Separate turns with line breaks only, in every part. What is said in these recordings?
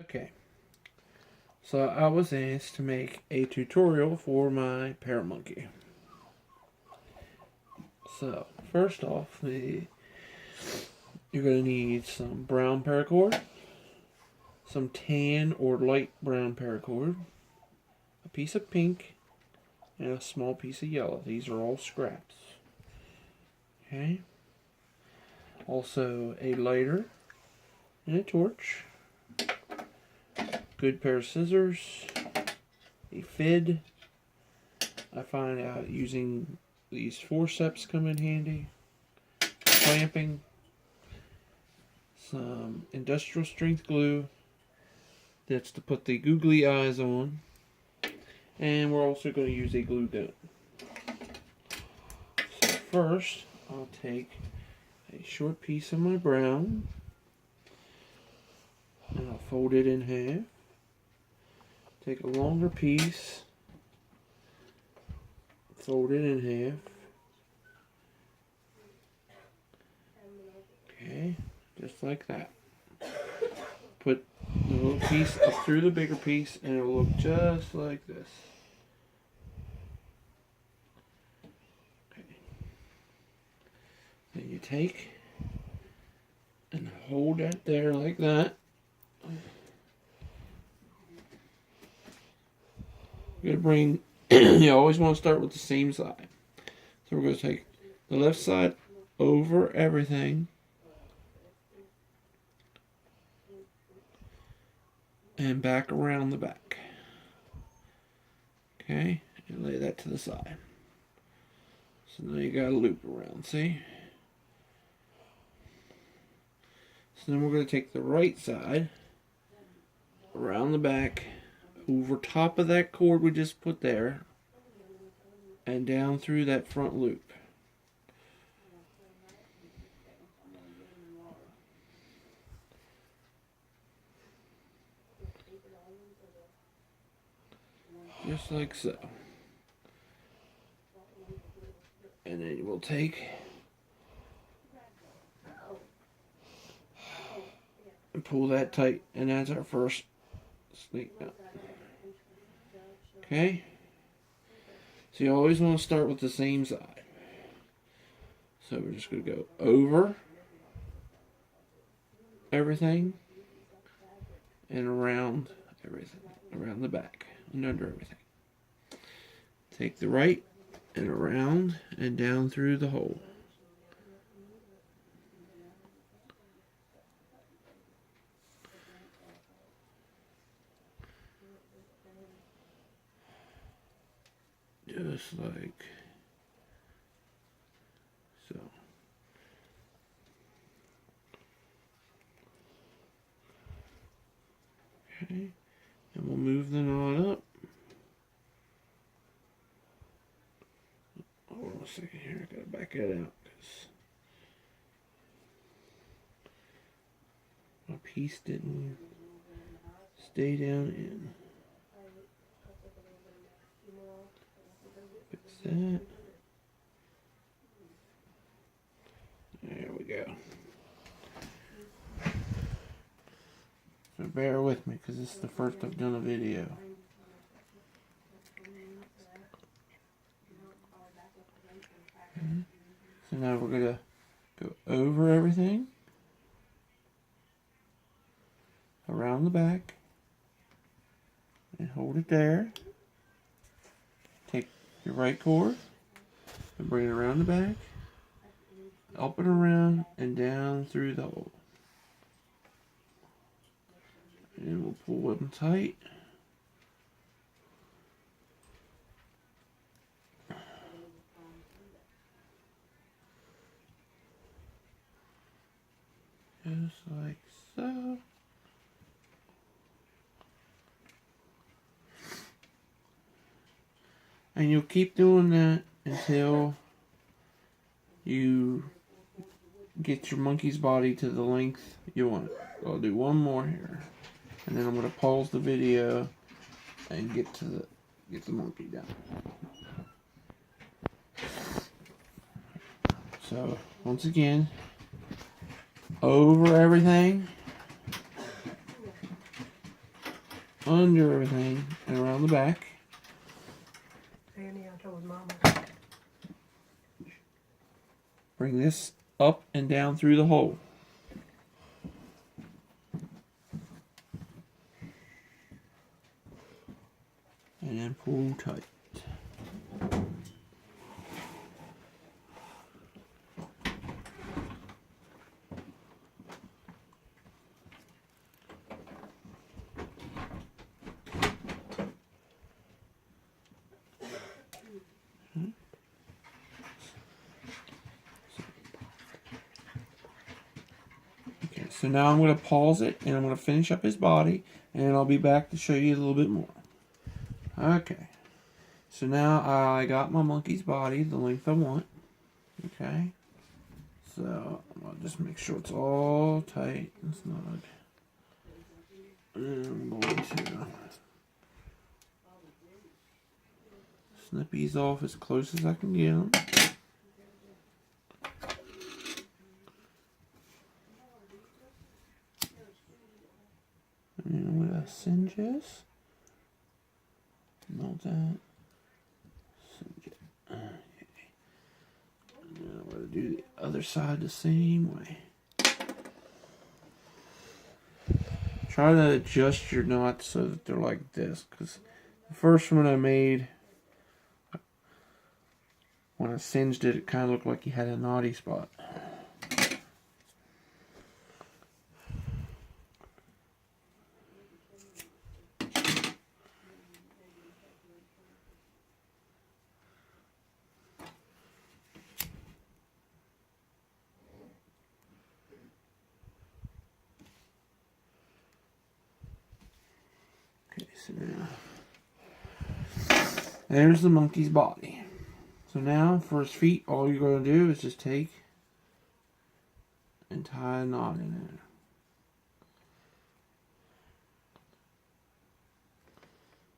Okay, so I was asked to make a tutorial for my ParaMonkey. So, first off, you're going to need some brown paracord, some tan or light brown paracord, a piece of pink, and a small piece of yellow. These are all scraps. Okay. Also a lighter and a torch, good pair of scissors, a fid. I find out using these forceps come in handy, clamping, some industrial strength glue, that's to put the googly eyes on, and we're also going to use a glue gun. So first, I'll take a short piece of my brown, and I'll fold it in half. Take a longer piece, fold it in half. Okay, just like that. Put the little piece up through the bigger piece, and it'll look just like this. Okay. Then you take and hold that there like that. You're going to bring, you always want to start with the same side. So we're going to take the left side over everything. And back around the back. Okay, and lay that to the side. So now you got a loop around, see? So then we're going to take the right side around the back, over top of that cord we just put there, and down through that front loop. Just like so. And then we'll take and pull that tight, and that's our first sneak nut. Okay? So you always want to start with the same side. So we're just going to go over everything and around everything, around the back and under everything. Take the right and around and down through the hole. Just like so. Okay, and we'll move the knot up. Hold on a second here, I gotta back it out because my piece didn't stay down in. Fix that. There we go. So bear with me because this is the first I've done a video. Okay. So now we're going to go over everything, around the back, and hold it there. Take your right cord and bring it around the back, up and around, and down through the hole. And we'll pull them tight. Just like so. And you'll keep doing that until you get your monkey's body to the length you want it. I'll do one more here, and then I'm going to pause the video and get the monkey down. So once again, over everything, under everything and around the back.
Annie, I told Mama.
Bring this up and down through the hole. And then pull tight. Okay, so now I'm going to pause it and I'm going to finish up his body and I'll be back to show you a little bit more. Okay, so now I got my monkey's body the length I want. Okay, so I'll just make sure it's all tight and snug. And I'm going to snip these off as close as I can get them. And I'm going to singe this. Melt that. Singe it. Okay. And then I'm going to do the other side the same way. Try to adjust your knots so that they're like this, because the first one I made, when I singed it, it kind of looked like you had a knotty spot. Okay, so now there's the monkey's body. So now for his feet, all you're going to do is just take and tie a knot in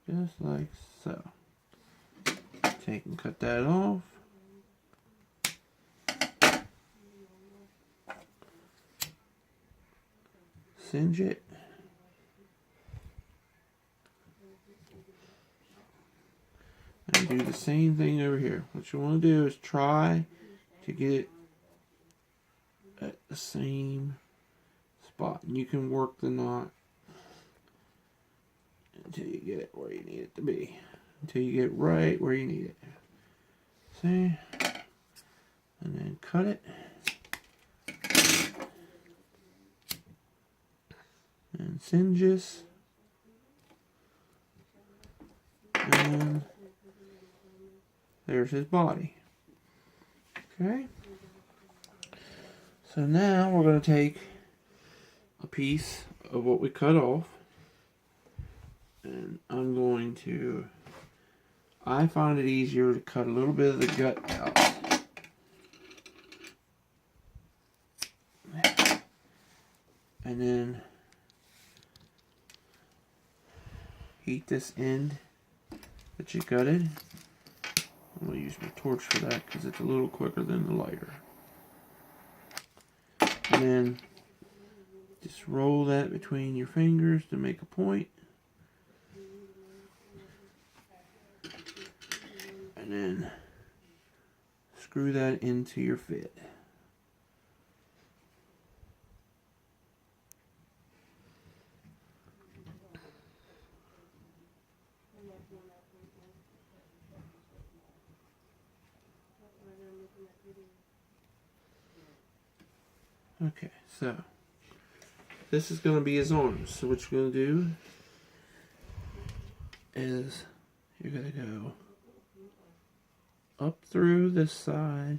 it. Just like so. Take and cut that off. Singe it. And do the same thing over here. What you want to do is try to get it at the same spot. And you can work the knot until you get it where you need it to be. Until you get right where you need it. See? And then cut it. And singe this. And there's his body. Okay. So now we're going to take a piece of what we cut off. And I'm going to, I find it easier to cut a little bit of the gut out. And then heat this end that you gutted. I'm going to use my torch for that because it's a little quicker than the lighter. And then just roll that between your fingers to make a point. And then screw that into your fit. Okay, so this is going to be his arms. So what you're going to do is you're going to go up through this side,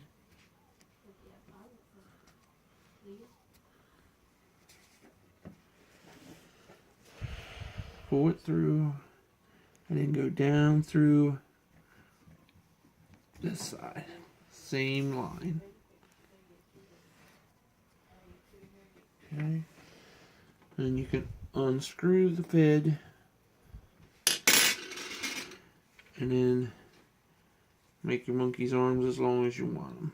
pull it through, and then go down through this side. Same line. Okay. And you can unscrew the fid and then make your monkey's arms as long as you want them.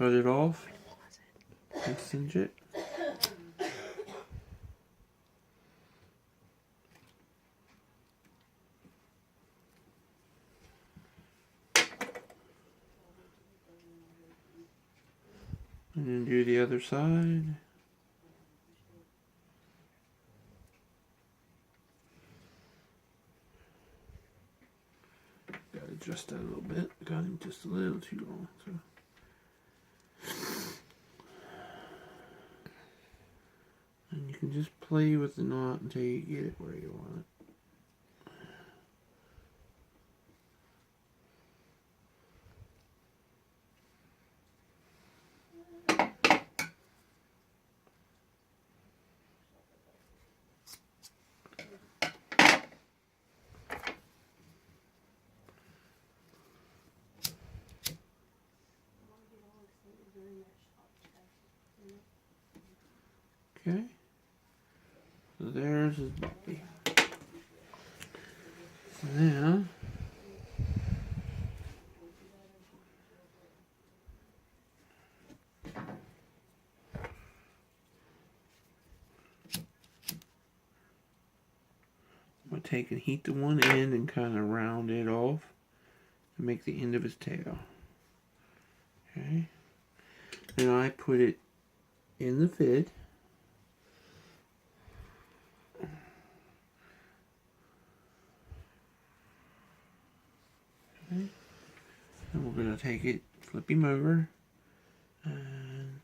cut it off and cinch it. And then do the other side. Gotta adjust that a little bit. Got him just a little too long. So. And you can just play with the knot until you get it where you want it. Okay, so there's his body. So now, I'm going to take and heat to one end and kind of round it off to make the end of his tail. Okay, then I put it in the fid. Okay. And we're going to take it, flip him over, and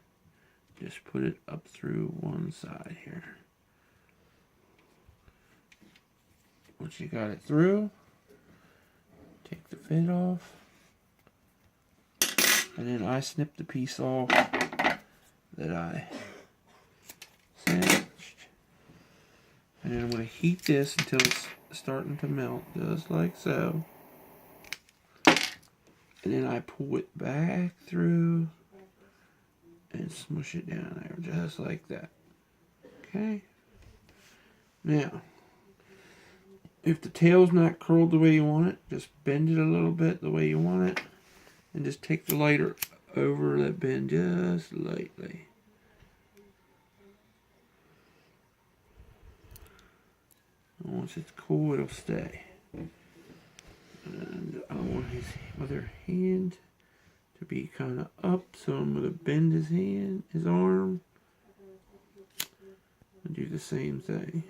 just put it up through one side here. Once you got it through, take the fid off, and then I snip the piece off that I cinched. And then I'm going to heat this until it's starting to melt, just like so. And then I pull it back through and smush it down there, just like that. Okay? Now, if the tail's not curled the way you want it, just bend it a little bit the way you want it. And just take the lighter over that bend just lightly. And once it's cool, it'll stay. And I want his other hand to be kind of up, so I'm going to bend his hand, his arm, and do the same thing.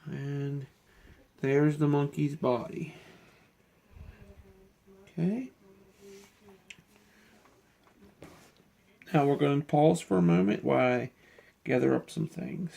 And there's the monkey's body. Okay. Now we're going to pause for a moment while I gather up some things.